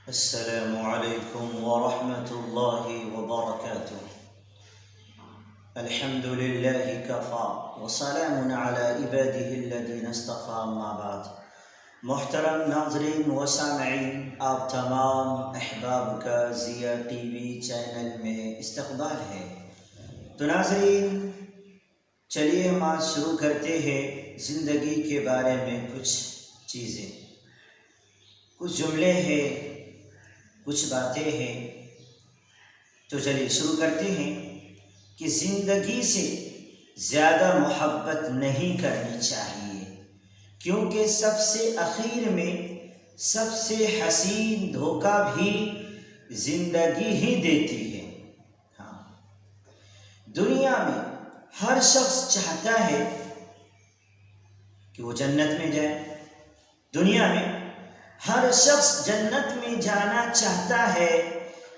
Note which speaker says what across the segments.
Speaker 1: अस्सलामु अलैकुम वरहमतुल्लाहि वबरकातुह। अल्हम्दुलिल्लाहि कफ़ा व सलामुन अला इबादिहिल्लज़ीना इस्तफ़ा अम्मा बाद। मोहतरम नाज़रीन व सामईन, आप तमाम अहबाब का ज़िया टीवी चैनल में इस्तक़बाल है। तो नाज़रीन, चलिए हम आज शुरू करते हैं ज़िंदगी के बारे में कुछ चीज़ें, कुछ जुमले हैं, कुछ बातें हैं। तो चलिए शुरू करते हैं कि ज़िंदगी से ज़्यादा मोहब्बत नहीं करनी चाहिए, क्योंकि सबसे आखिर में सबसे हसीन धोखा भी ज़िंदगी ही देती है। हाँ, दुनिया में हर शख्स चाहता है कि वो जन्नत में जाए। दुनिया में हर शख्स जन्नत में जाना चाहता है,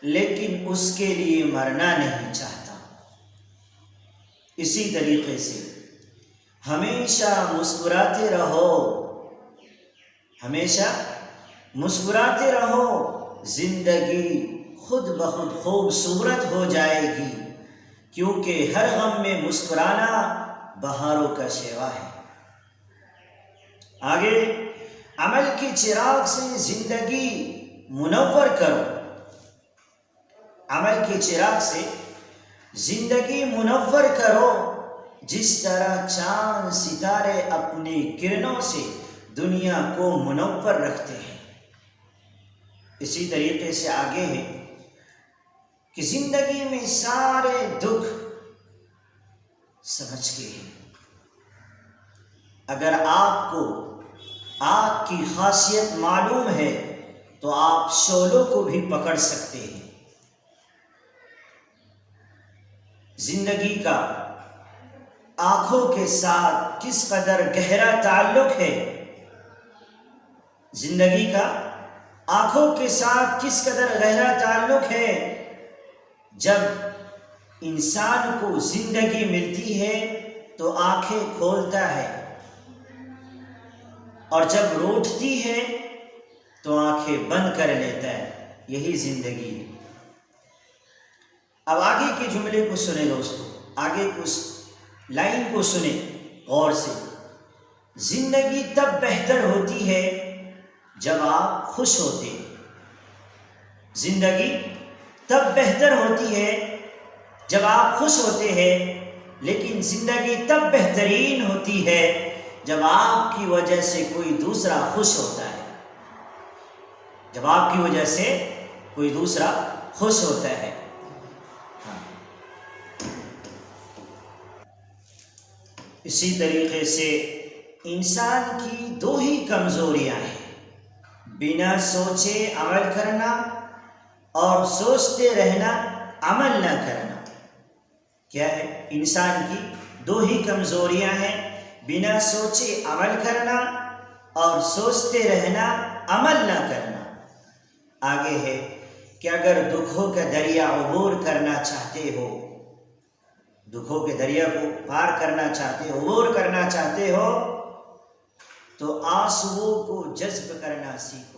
Speaker 1: लेकिन उसके लिए मरना नहीं चाहता। इसी तरीके से हमेशा मुस्कुराते रहो, हमेशा मुस्कुराते रहो। जिंदगी खुद ब खुद खूबसूरत हो जाएगी, क्योंकि हर गम में मुस्कुराना बहारों का शेवा है। आगे, अमल के चिराग से जिंदगी मुनव्वर करो। अमल के चिराग से जिंदगी मुनव्वर करो, जिस तरह चांद सितारे अपनी किरणों से दुनिया को मुनव्वर रखते हैं। इसी तरीके से आगे है कि जिंदगी में सारे दुख समझ के हैं। अगर आपको आग की खासियत मालूम है तो आप शोलों को भी पकड़ सकते हैं। जिंदगी का आंखों के साथ किस कदर गहरा ताल्लुक है, जिंदगी का आंखों के साथ किस कदर गहरा ताल्लुक है। जब इंसान को जिंदगी मिलती है तो आंखें खोलता है, और जब रूठती है तो आंखें बंद कर लेता है। यही जिंदगी है। अब आगे के जुमले को सुने दोस्तों, आगे उस लाइन को सुने गौर से। जिंदगी तब बेहतर होती है जब आप खुश होते हैं। जिंदगी तब बेहतर होती है जब आप खुश होते हैं, लेकिन जिंदगी तब बेहतरीन होती है जब आपकी वजह से कोई दूसरा खुश होता है। जब आपकी वजह से कोई दूसरा खुश होता है। हाँ। इसी तरीके से इंसान की दो ही कमजोरियां हैं, बिना सोचे अमल करना और सोचते रहना अमल न करना। क्या है? इंसान की दो ही कमजोरियां हैं, बिना सोचे अमल करना और सोचते रहना अमल न करना। आगे है कि अगर दुखों का दरिया अबूर करना चाहते हो, दुखों के दरिया को पार करना चाहते हो, अबूर करना चाहते हो, तो आंसुओं को जज्ब करना सीखो।